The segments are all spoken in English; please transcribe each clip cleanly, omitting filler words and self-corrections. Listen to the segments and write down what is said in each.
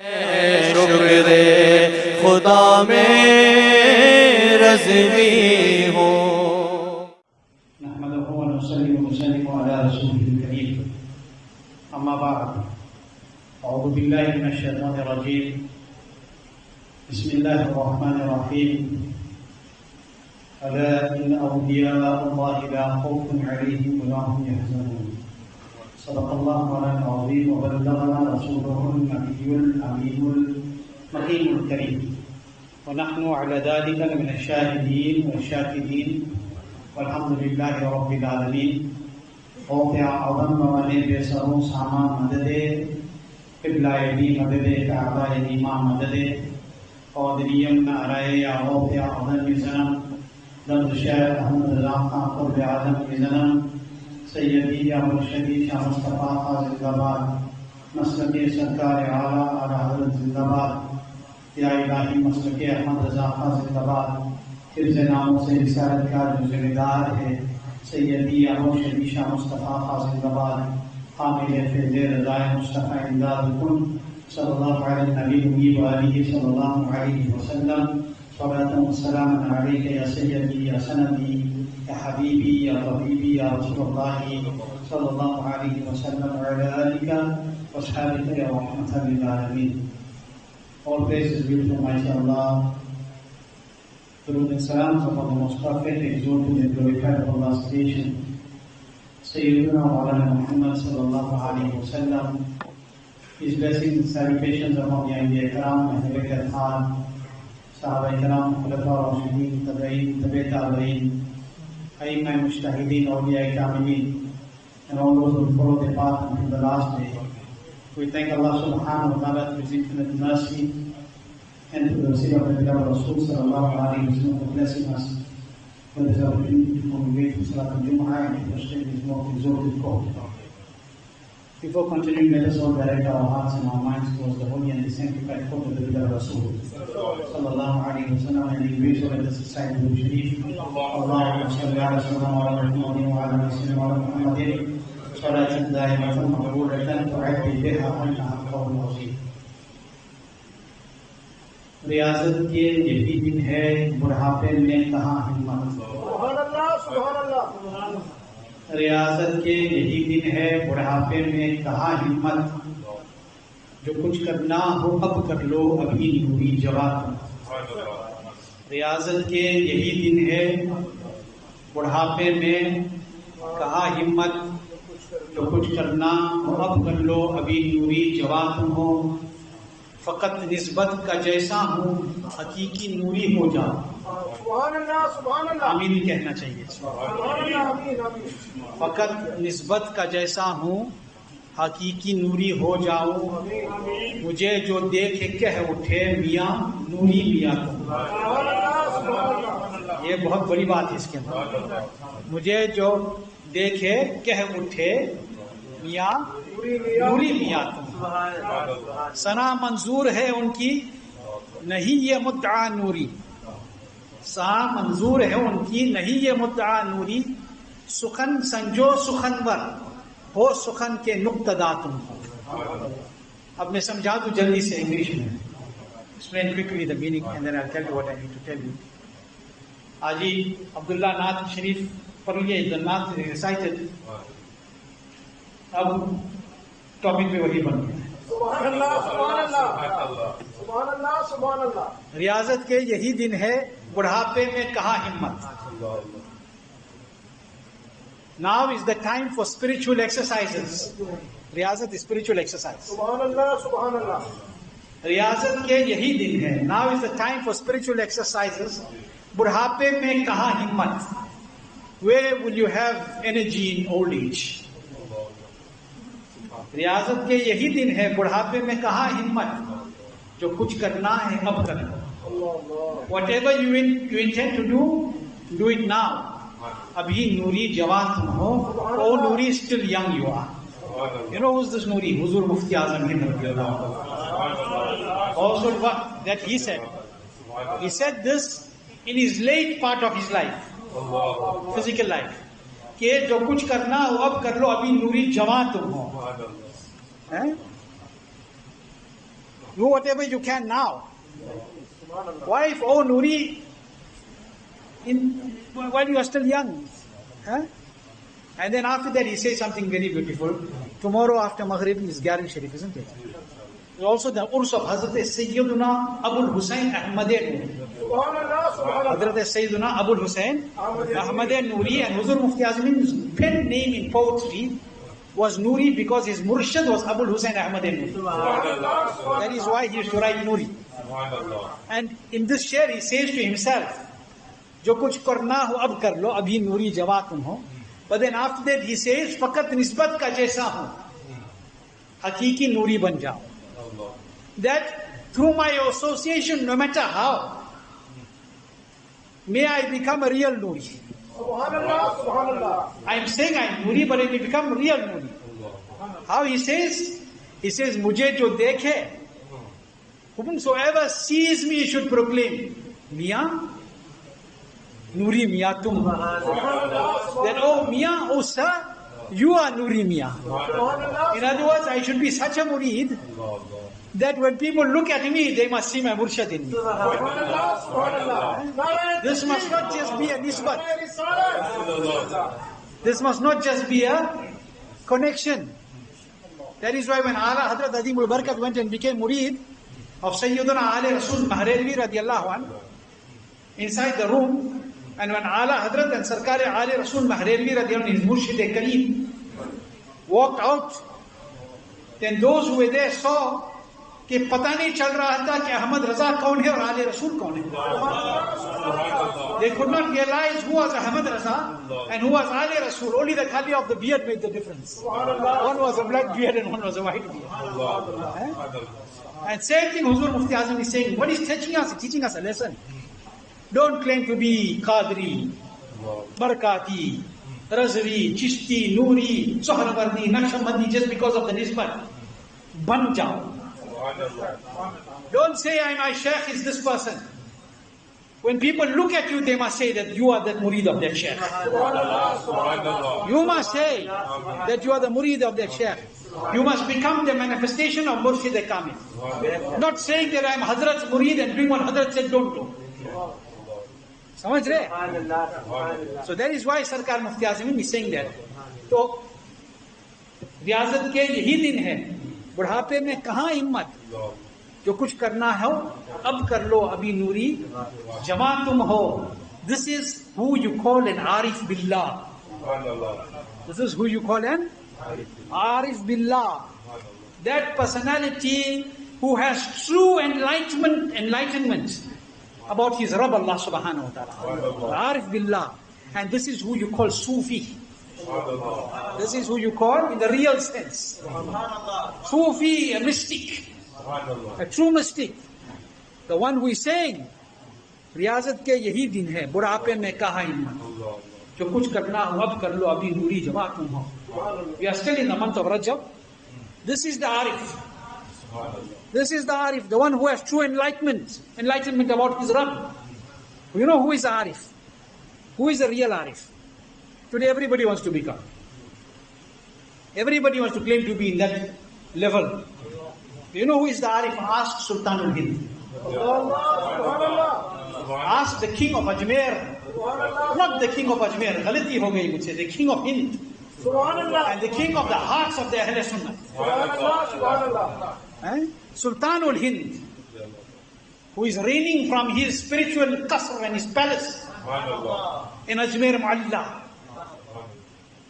शुक्र खुदा में रज़वी हो। नहमदुहु व नसल्ली व नसल्लिमु अला रसूलिल करीम। अम्मा बाद, अऊज़ु बिल्लाहि मिनश शैतानिर रजीम। बिस्मिल्लाहिर रहमानिर रहीम। अला इन्न औलिया अल्लाहि ला खौफुन अलैहिम व ला हुम यहज़नून। सदक़ल्लाहु मौलाना अज़ीम व बल्लगना रसूलुहुल नबियुल अमीनुल मकीनुल करीम। व नहनु अला ज़ालिका मिनश शाहिदीन व शाकिरीन वल्हम्दुलिल्लाहि रब्बिल आलमीन। औक़िया अज़म वाले बेसरों सामा मददे क़िबला-ए-दी मददे काबा-ए-दी मां मददे क़ादिरियम नाराए या औक़िया अज़म ज़नम दर्द शहर अहमद रज़ा खां क़ुर्ब आज़म ज़नम सैयदी या मुर्शदी शाह मुस्तफ़ा खां ज़िंदाबाद। मसलके सरकार आला आला हज़रत ज़िंदाबाद। या इलाही मसलके अहमद रज़ा खां ज़िंदाबाद। हिफ्ज़ नामों से रिसालत का जो ज़िम्मेदार है सैयदी या मुर्शदी शाह मुस्तफ़ा खां ज़िंदाबाद। हामिल फ़ैज़ रज़ाए मुस्तफ़ा इमदाद कुन सल्लल्लाहु अलैहि नबी व आलिहि सल्लल्लाहु अलैहि वसल्लम। सलातुन व सलामुन अलैका या सय्यदी या सनदी या हबीबी या तबीबी या रसूलुल्लाहि सल्लल्लाहु अलैहि वसल्लम व अला आलिका व अस्हाबिका या रहमतल लिल आलमीन। All praise is due to Almighty Allah. Durood and salams upon the most perfect, exalted and glorified of Allah's creation, Sayyidina Mawlana Muhammad sallallahu alaihi wasallam. His blessings and salutations upon the Anbiya Karam, Ahlul Khair, Sahaba Karam, Khulafa Rashidin, Tabi'in, Tabi' Tabi'in, A'immah Mujtahideen, Awliya Kamilin, and all those who follow the path until the last day. We thank Allah subhanahu wa ta'ala for His infinite mercy and for the receipt of the beloved Rasul sallallahu alayhi wa sallam for blessing us for this opportunity to congregate for Salat al-Jummah and to frustrate His most exalted court. Before continuing, let us all direct our hearts and our minds towards the holy and the sanctified court of the beloved Rasul sallallahu alayhi wa sallam, and in which let us recite the Sharif. Allahumma salli ala sayyidina Muhammadin wa ala sayyidina Muhammadin صلاة دائمة مقبولة تعدي بها أنها قول عظيم. रियासत के यही दिन है, बुढ़ापे में कहाँ हिम्मत। रियासत के यही दिन है, बुढ़ापे में कहाँ हिम्मत। जो कुछ करना हो अब कर लो, अभी नूरी जवान। रियासत के यही दिन है, बुढ़ापे में कहाँ हिम्मत। जो कुछ करना हो अब कर लो, अभी नूरी जवान तुम हो। फकत निस्बत का जैसा हूँ, हकीकी नूरी हो जाओ। आमीन कहना चाहिए। फकत निस्बत का जैसा हूँ, हकीकी नूरी हो जाओ। मुझे जो देखे कह उठे, मियाँ नूरी मियाँ तुम। ये बहुत बड़ी बात है इसके अंदर। मुझे जो देखे कह उठे, मियाँ नूरी मियाँ तुम। सना मंजूर है उनकी, नहीं ये मुद्दा नूरी। सना मंजूर है उनकी, नहीं ये मुद्दा नूरी। सुखन संजो सुखनवर हो, सुखन के नुक्तदा तुम हो। अब मैं समझा दूं जल्दी से इंग्लिश में। Explain quickly the meaning and then I'll tell you what I need to tell you. Aji Abdullah Nath Sharif पढ़ लिए, the Nath recited. अब टॉपिक पे वही बन गया। रियाजत के यही दिन है, बुढ़ापे में कहाँ हिम्मत। Now is the time for spiritual exercises. Riazat spiritual exercise. Riazat के यही दिन है, now is the time for spiritual exercises. बुढ़ापे में कहाँ हिम्मत। Where will you have energy in old age? Riazat के यही दिन है, बुढ़ापे में कहाँ हिम्मत। जो कुछ करना है अब कर लो। Whatever you intend to do it now. अभी नूरी जवान तुम हो। Oh Noori, still young you are. You know who's this Noori? Huzur Mufti Azam Hind. Also what that he said. He said this in his late part of his life. Physical life के जो कुछ करना हो अब कर लो, अभी नूरी जवान तुम हो। Do whatever you can now. Wife, oh Noori, while you are still young. Huh? And then after that he says something very beautiful. Tomorrow after Maghrib is Gari Sharif, isn't it? Also the Urs of Hazrat Sayyiduna Abul Hussain Ahmad Noori. Hazrat Sayyiduna Abul Hussain Ahmad Noori, and Huzur Mufti Azim's pen name in poetry was Noori because his murshid was Abul Hussain Ahmad Noori. That is why he used to write Noori. And in this share he says to himself, Jo kuch karna ho ab kar lo, abhi Noori jawa tum ho. But then after that he says, Fakat nisbat ka jaisa ho, hakiki Noori ban jao. That through my association, no matter how, may I become a real Noori. I am saying I am Noori, but I may become real Noori. How he says? He says, Mujhe jo dekhe, whomsoever sees me should proclaim, Miyan, Noori Miyan tum. Then, oh Miyan, oh sir, you are Noori Miyan. In other words, I should be such a murid that when people look at me, they must see my murshid in me. This must not just be a nisbat. This must not just be a connection. That is why when Ala Hazrat Azimul Barakat went and became murid of Sayyiduna Ali Rasul Mahrelvi radiallahu anhu, inside the room, and when Ala Hazrat and Sarkar Ali Rasul Mahrelvi radiallahu anhu, his murshid Kareem, walked out, then those who were there saw कि पता नहीं चल रहा था कि अहमद रजा कौन है और आले रसूल कौन है. They could not realize who was Ahmad Raza and who was Ali Rasul. Only the color of the beard made the difference. One was a black beard and one was a white beard. And same thing Huzur Mufti Azim is saying. What is teaching us? Teaching us a lesson. Don't claim to be Qadri, Barakati, Razvi, Chishti, Noori, Sohrawardi, Naqshbandi just because of the nisbat. Ban jao. Don't say my sheikh is this person. When people look at you, they must say that you are the murid of that sheikh. You must say that you are the murid of that sheikh. You must become the manifestation of Murshid Kamil. Not saying that I am Hazrat's murid and doing what Hazrat said don't do. Samajh rahe? So that is why Sarkar Mufti Azim is saying that. So, Riazat के यही दिन है, बुढ़ापे में कहाँ हिम्मत, जो कुछ करना हो अब कर लो, अभी नूरी जमा तुम हो. This is who you call an Arif Billah. This is who you call an Arif Billah. That personality who has true enlightenment about his Rabb Allah subhanahu wa ta'ala. Arif Billah. And this is who you call Sufi. This is who you call in the real sense. Sufi, a mystic. A true mystic. The one who is saying, Riazat के यही दिन है, बुढ़ापे में कहा हिम्मत, जो कुछ करना हो अब कर लो, अभी नूरी जमा तुम हो. We are still in the month of Rajab. This is the Arif. This is the Arif, the one who has true enlightenment about his Rabb. You know who is the Arif? Who is the real Arif? Today everybody wants to become. Everybody wants to claim to be in that level. You know who is the Arif? Ask Sultanul Hind. Ask the king of Ajmer. Not the king of Ajmer. Ghalati ho gayi mujhse. The king of Hind. And the king of the hearts of the Ahl Sunnah. Sultanul Hind, who is reigning from his spiritual qasr and his palace in Ajmer Mu'alla.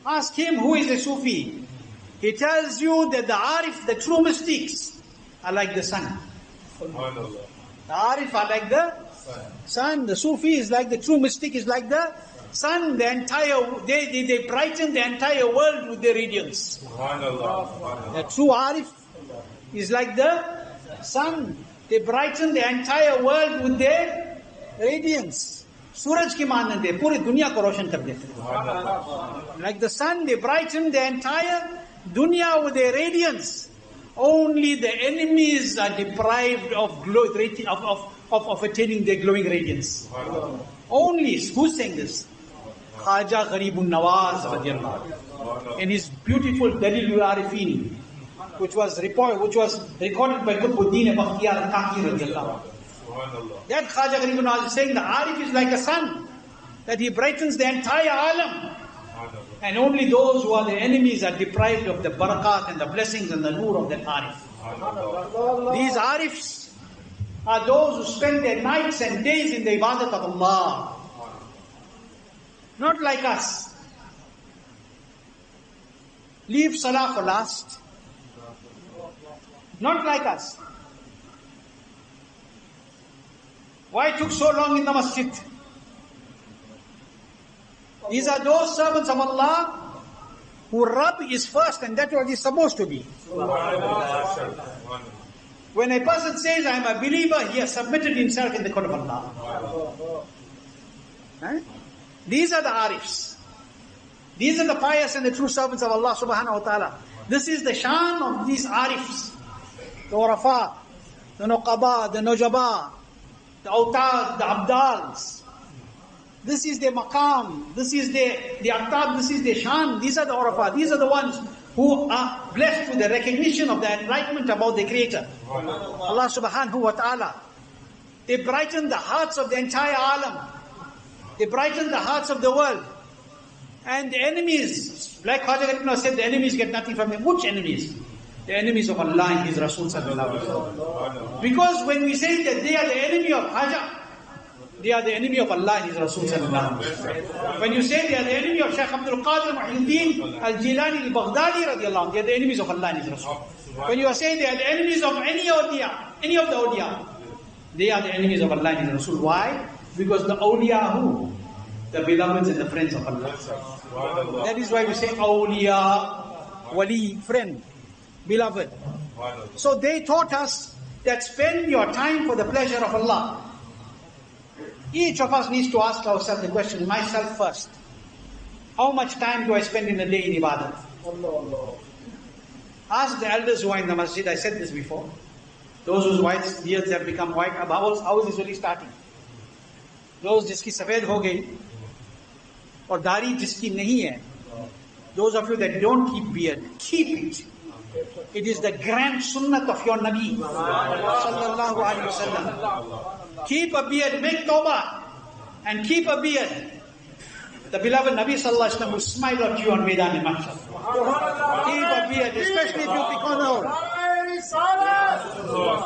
Ask him who is a Sufi. He tells you that the Arif, the true mystics, are like the sun. The Arif are like the sun. The Sufi is like the true mystic, is like the sun. The entire they brighten the entire world with their radiance. The true Arif is like the sun. They brighten the entire world with their radiance. सूरज की मानंद है, पूरी दुनिया को रोशन कर देते हैं. Like the sun, they brighten the entire dunya with their radiance. Only the enemies are deprived of attaining their glowing radiance. Only. Who's saying this? Khaja Gharibun Nawaz in his beautiful Dalilul Arifin. which was recorded by Qutbuddin Bakhtiyar al-Qadiri radiallahu anhu. That Khaja Gharib Nawaz is saying the Arif is like a sun, that he brightens the entire alam. And only those who are the enemies are deprived of the barakat and the blessings and the nur of that Arif. These Arifs are those who spend their nights and days in the ibadat of Allah. Not like us. Leave salah for last. Not like us. Why took so long in the masjid? These are those servants of Allah who Rabb is first, and that's what he's supposed to be. When a person says, I am a believer, he has submitted himself in the court of Allah. These are the Arifs. These are the pious and the true servants of Allah subhanahu wa ta'ala. This is the shan of these Arifs. The Urafa, the Nuqaba, the Nujaba, the Autad, the Abdals. This is their maqam, this is the Afthab, this is their shan. These are the Urafa, these are the ones who are blessed with the recognition of the enlightenment about the Creator. Allah subhanahu wa ta'ala. They brighten the hearts of the entire alam. They brighten the hearts of the world. And the enemies, like Khaja Gharib said, the enemies get nothing from them. Which enemies? The enemies of Allah and His Rasul sallallahu alaihi wasallam. Because when we say that they are the enemy of Khaja, they are the enemy of Allah and His Rasul sallallahu alaihi wasallam. When you say they are the enemy of Shaykh Abdul Qadir Muhyiddin Al-Jilani Al-Baghdadi radiallahu anhu, they are the enemies of Allah and His Rasul. When you are saying they are the enemies of any of the awliya, they are the enemies of Allah and His Rasul. Why? Because the awliya who? The beloveds and the friends of Allah. That is why we say awliya, wali, friend, beloved. So they taught us that spend your time for the pleasure of Allah. Each of us needs to ask ourselves the question, myself first. How much time do I spend in a day in ibadat? Ask the elders who are in the masjid. I said this before. Those whose white beards have become white, how is this really starting? Those जिसकी सफेद हो गई और दाढ़ी जिसकी नहीं है, those of you that don't keep beard, keep it. It is the grand sunnah of your Nabi sallallahu alaihi wasallam. Keep a beard, make tawbah, and keep a beard. The beloved Nabi sallallahu alaihi wasallam will smile at you on Maidan al-Mahshar. Keep a beard, especially if you become old.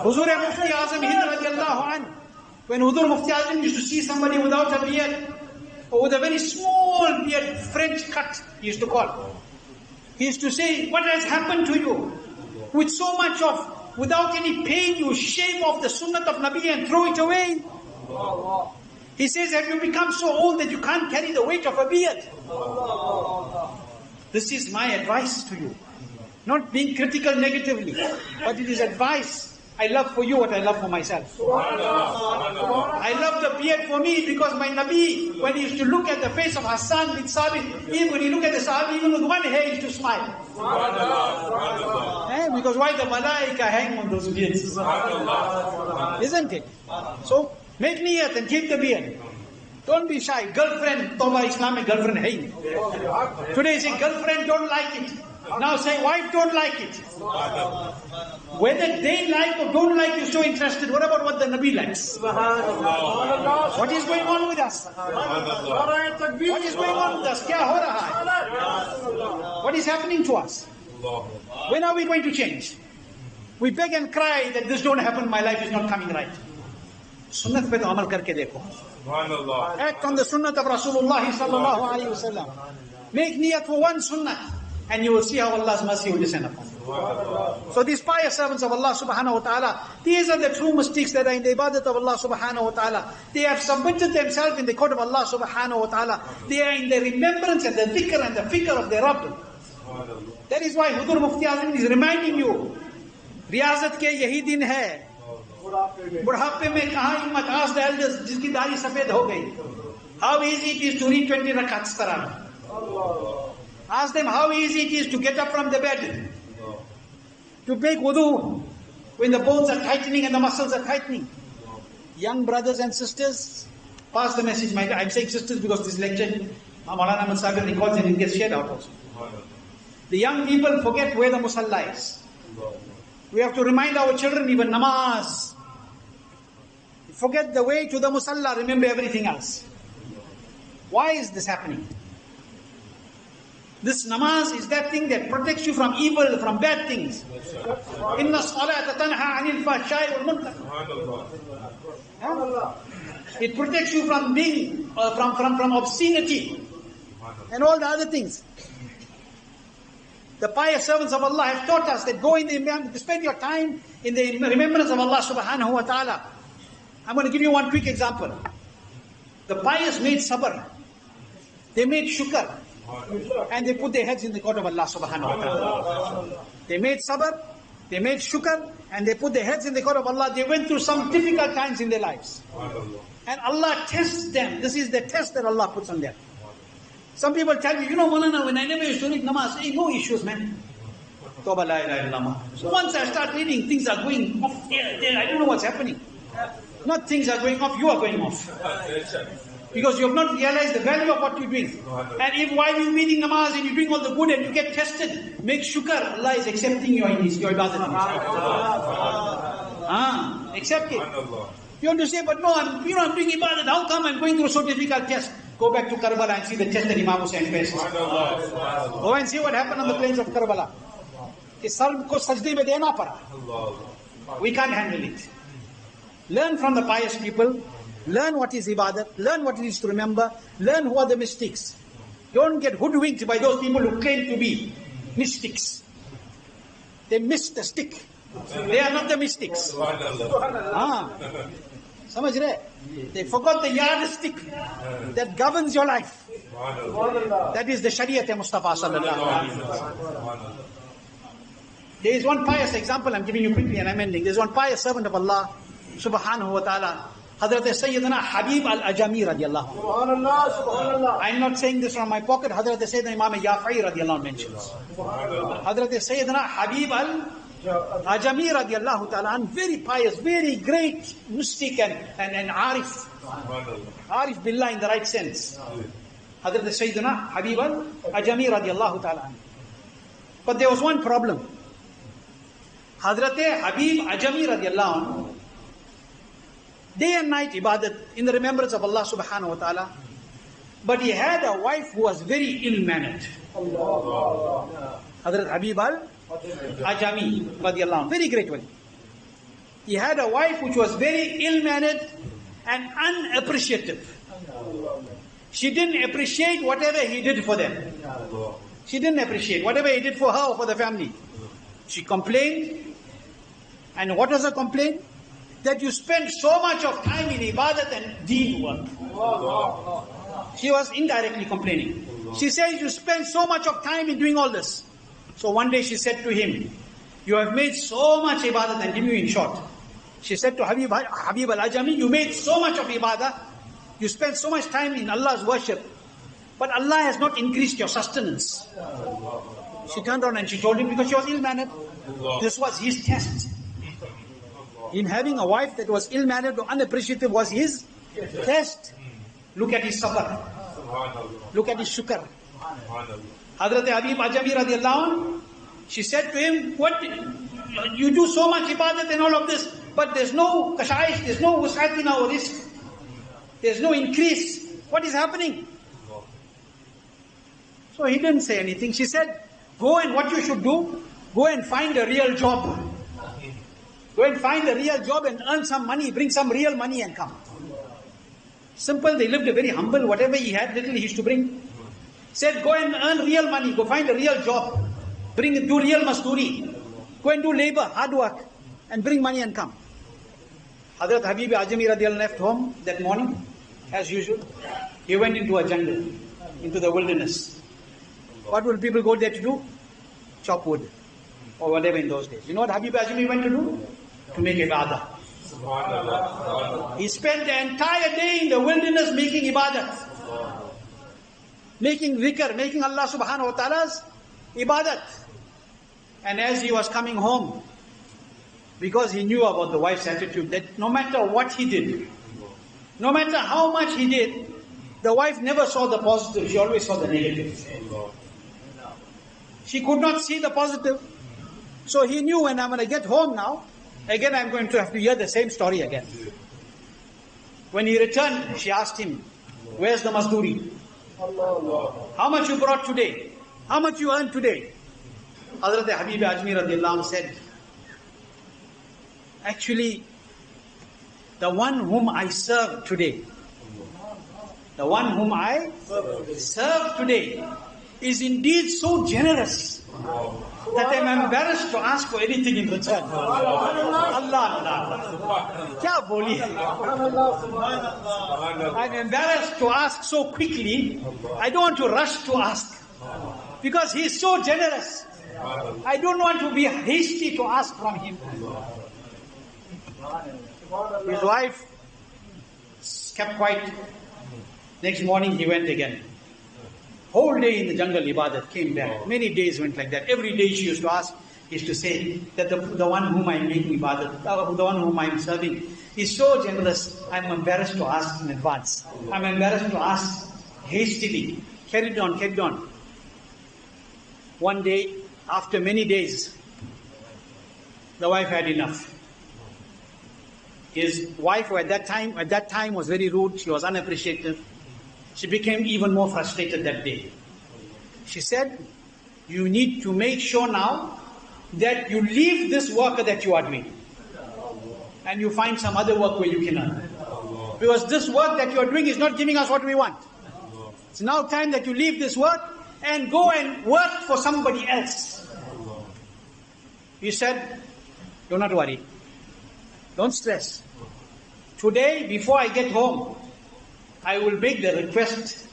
Huzur Mufti Azam Hind radiallahu anhu. When Huzur Mufti Azam used to see somebody without a beard, or with a very small beard, French cut, he used to call. He used to say, what has happened to you? With so much of, without any pain, you shave off the sunnah of Nabi and throw it away. He says, have you become so old that you can't carry the weight of a beard? This is my advice to you. Not being critical negatively, but it is advice. I love for you what I love for myself. I love the beard for me because my Nabi, when he used to look at the face of Hassan bin Sabit, even when he looked at the Sahabi, even with one hair, he used to smile. Because why the malaika hang on those beards? Isn't it? So, make niyat and keep the beard. Don't be shy. Girlfriend, Toba Islamic girlfriend, hey. Today say girlfriend don't like it. Now say wife don't like it. Whether they like or don't like, you're so interested. What about what the Nabi likes? What is going on with us? What is going on with us? Kya ho raha hai? What is happening to us? When are we going to change? We beg and cry that this don't happen, my life is not coming right. Sunnat pe to amal karke dekho. Act on the sunnat of Rasulullah sallallahu alayhi wa sallam. Make niyat for one sunnat, and you will see how Allah's mercy will descend upon you. So these pious servants of Allah subhanahu wa ta'ala, these are the true mystics that are in the ibadat of Allah subhanahu wa ta'ala. They have submitted themselves in the court of Allah subhanahu wa ta'ala. They are in the remembrance and the dhikr and the fikr of their Rabb. That is why Huzur Mufti Azam is reminding you, Riyazat ke yahi din hai. बुढ़ापे में कहाँ हिम्मत? Ask the elders जिसकी दाढ़ी सफेद हो गई. How easy it is to read 20 rakats tarawih. Ask them how easy it is to get up from the bed, to make wudu when the bones are tightening and the muscles are tightening. Young brothers and sisters, pass the message. I'm saying sisters because this lecture Maulana Ahmad Sabir records and it gets shared out also. The young people forget where the musalla is. We have to remind our children even namaz. Forget the way to the musalla, remember everything else. Why is this happening? This namaz is that thing that protects you from evil, from bad things. Inna salata tanha anil fahsha'i wal munkar. It protects you from being, from obscenity and all the other things. The pious servants of Allah have taught us that go in the spend your time in the remembrance of Allah subhanahu wa ta'ala. I'm going to give you one quick example. The pious made sabr. They made shukr. And they put their heads in the court of Allah subhanahu wa ta'ala. They made sabr, they made shukr, and they put their heads in the court of Allah. They went through some difficult times in their lives. And Allah tests them. This is the test that Allah puts on them. Some people tell you, Maulana, when I never used to read namaz, no issues, man. Tawbah la ilaha illallah. So once I start reading, things are going off here, there. I don't know what's happening. Not things are going off, you are going off. Because you have not realized the value of what you're doing. And if while you're reading namaz and you're doing all the good and you get tested, make shukr, Allah is accepting your ibadat. Accept it. You want to say, but no, I'm doing ibadat. How come I'm going through so difficult test? Go back to Karbala and see the test that Imam Hussain faced. Go and see what happened on the plains of Karbala. We can't handle it. Learn from the pious people. Learn what is ibadat. Learn what it is to remember. Learn who are the mystics. Don't get hoodwinked by those people who claim to be mystics. They missed the stick. They are not the mystics. Samajh rahe? They forgot the yardstick that governs your life. That is the Shariat Mustafa sallallahu alaihi wasallam. There is one pious example I'm giving you quickly and I'm ending. There is one pious servant of Allah subhanahu wa ta'ala, Hazrat Sayyidina Habib Al-Ajami radiallahu anhu. I'm not saying this from my pocket. Hazrat Sayyidina Imam Yafa'i radiallahu anhu mentions. Hazrat Sayyidina Habib Al-Ajami radiallahu ta'ala, very pious, very great mystic and arif. Arif billah in the right sense. Hazrat Sayyidina Habib Al-Ajami radiallahu ta'ala. But there was one problem. Hazrat Habib Ajami radiallahu anhu, day and night ibadat in the remembrance of Allah subhanahu wa ta'ala. But he had a wife who was very ill-mannered. Hazrat Habib Al-Ajami radiallahu anhu, very great one. He had a wife which was very ill-mannered and unappreciative. She didn't appreciate whatever he did for them. She didn't appreciate whatever he did for her or for the family. She complained. And what was her complaint? That you spend so much of time in ibadat and deen work. She was indirectly complaining. She says you spend so much of time in doing all this. So one day she said to him, you have made so much ibadat, and give you in short. She said to Habib Al-Ajami, you made so much of ibadah, you spend so much time in Allah's worship, but Allah has not increased your sustenance. She turned around and she told him, because she was ill-mannered. This was his test. Him having a wife that was ill-mannered or unappreciative was his test. Look at his sabr. Look at his shukr. Hazrat Habib Ajami radiallahu anhu, she said to him, what, you do so much ibadat and all of this, but there's no kasha'ish, there's no wus'atina or risk. There's no increase. What is happening? So he didn't say anything. She said, go and what you should do, go and find a real job. Go and find a real job and earn some money, bring some real money and come. Simple, they lived a very humble, whatever he had, little he used to bring. Said, go and earn real money, go find a real job. Do real masturi. Go and do labor, hard work, and bring money and come. Hazrat Habib Ajami radiallahu left home that morning, as usual. He went into a jungle, into the wilderness. What will people go there to do? Chop wood, or whatever in those days. You know what Habib Ajami went to do? To make ibadah. He spent the entire day in the wilderness making ibadat. Making dhikr, making Allah subhanahu wa ta'ala's ibadat. And as he was coming home, because he knew about the wife's attitude, that no matter what he did, no matter how much he did, the wife never saw the positive, she always saw the negative. She could not see the positive. So he knew when I'm going to get home now, again I'm going to have to hear the same story again. When he returned, she asked him, where's the Mazduri? How much you brought today? How much you earned today? Hazrat Habib Ajmi radiallahu anhu said, actually, the one whom I serve today, the one whom I serve today is indeed so generous that I'm embarrassed to ask for anything in return. Allah. Kya boli? I'm embarrassed to ask so quickly. I don't want to rush to ask. Because he is so generous. I don't want to be hasty to ask from him. His wife kept quiet. Next morning he went again. Whole day in the jungle ibadat, came back. Many days went like that. Every day she used to ask, used to say that the one whom I am making ibadat, the one whom I am serving, is so generous, I am embarrassed to ask in advance. I am embarrassed to ask hastily. Carried on, carried on. One day, after many days, the wife had enough. His wife, who at that time was very rude, she was unappreciative. She became even more frustrated that day. She said, you need to make sure now that you leave this work that you are doing and you find some other work where you can earn. Because this work that you are doing is not giving us what we want. It's now time that you leave this work and go and work for somebody else. He said, do not worry. Don't stress. Today, before I get home, I will make the request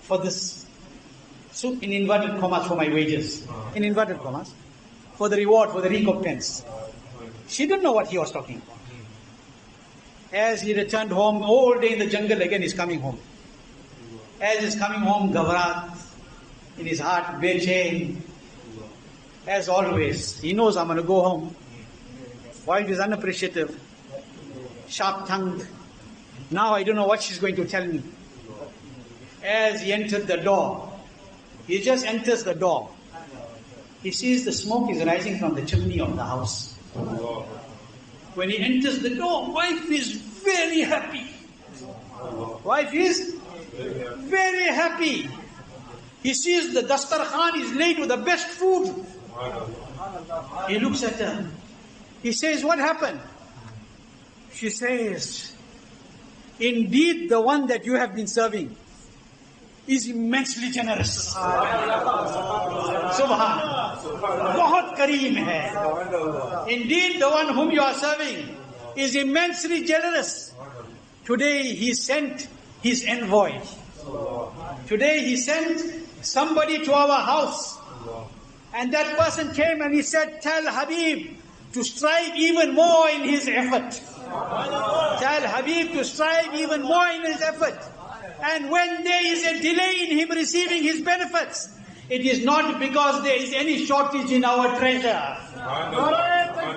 for this, so in inverted commas, for my wages. In inverted commas. For the reward, for the recompense. She didn't know what he was talking about. As he returned home, all day in the jungle, again he's coming home. As he's coming home, Gavrat, in his heart, bechain. As always, he knows I'm going to go home. Wife is unappreciative, sharp-tongued. Now I don't know what she's going to tell me. As he entered the door, he just enters the door. He sees the smoke is rising from the chimney of the house. When he enters the door, wife is very happy. Wife is very happy. He sees the dastarkhan is laid with the best food. He looks at her. He says, what happened? She says, indeed the one that you have been serving is immensely generous. Subhan. Bahut kareem hai. Indeed the one whom you are serving is immensely generous. Today he sent his envoy. Today he sent somebody to our house. And that person came and he said, tell Habib to strive even more in his effort. Tell Habib to strive even more in his effort. And when there is a delay in him receiving his benefits, it is not because there is any shortage in our treasure.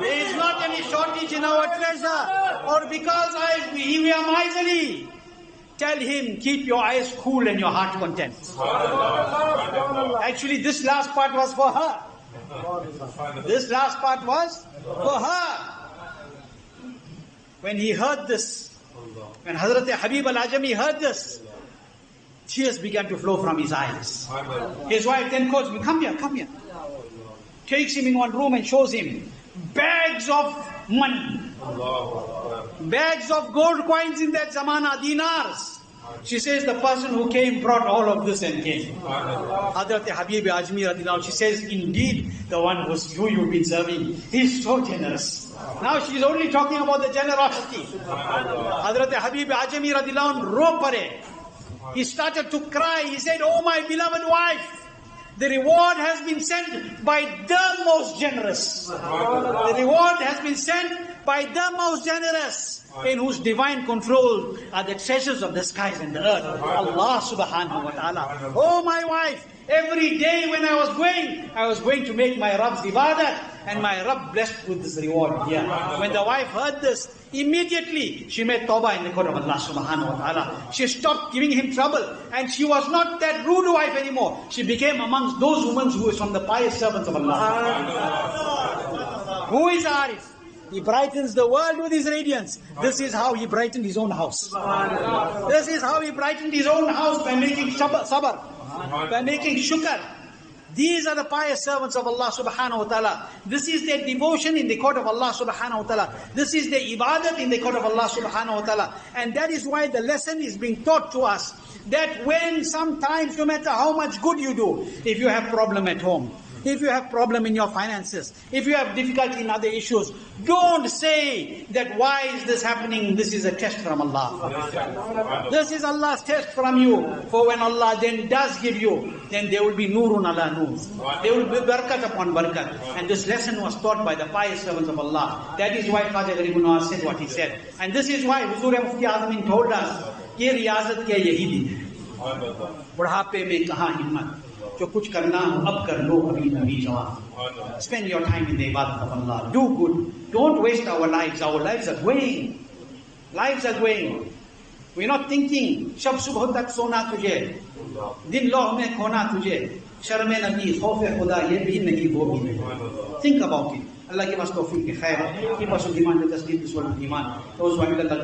There is not any shortage in our treasure. Or because we are miserly. Tell him, keep your eyes cool and your heart content. Actually, this last part was for her. This last part was for her. When he heard this, when Hazrat Habib Al-Ajami heard this, tears began to flow from his eyes. His wife then calls me, come here, come here. Takes him in one room and shows him bags of money. Bags of gold coins in that zamana, dinars. She says the person who came brought all of this and came. Hazrat Habib Ajmi radiallahu, she says, indeed the one who you've been serving is so generous. Now she is only talking about the generosity. Hazrat Habib Ajmi radiallahu ro pare. He started to cry. He said, oh my beloved wife, the reward has been sent by the most generous. The reward has been sent by the most generous, in whose divine control are the treasures of the skies and the earth. Allah subhanahu wa ta'ala. Oh my wife, every day when I was going to make my Rabb's ibadat, and my Rabb blessed with this reward here. When the wife heard this, immediately she made tawbah in the court of Allah subhanahu wa ta'ala. She stopped giving him trouble, and she was not that rude wife anymore. She became amongst those women who is from the pious servants of Allah. Who is Arif? He brightens the world with his radiance. This is how he brightened his own house. This is how he brightened his own house, by making sabr, by making shukr. These are the pious servants of Allah subhanahu wa ta'ala. This is their devotion in the court of Allah subhanahu wa ta'ala. This is their ibadat in the court of Allah subhanahu wa ta'ala. And that is why the lesson is being taught to us, that when sometimes, no matter how much good you do, if you have problem at home, if you have problem in your finances, if you have difficulty in other issues, don't say that why is this happening? This is a test from Allah. This is Allah's test from you. For when Allah then does give you, then there will be nurun ala nur. There will be barakat upon barakat. And this lesson was taught by the pious servants of Allah. That is why Khaja Garib Nawaz said what he said. And this is why Huzur Mufti Azmin told us, ye riyazat ke yahi din hai. Budhape mein kahan himmat. जो कुछ करना हो अब कर लो अभी नबी जवान. Spend your time in the ibadat of Allah. Do good. Don't waste our lives. Our lives are going. Lives are going. We're not thinking शब सुबह तक सोना तुझे, दिन लौह में खोना तुझे, शर्म नबी खौफ खुदा ये भी नहीं वो भी नहीं. Think about it. Allah give us tawfiq, khair. Keep us with iman, tasdeeq, this world of iman. Those who have Allah,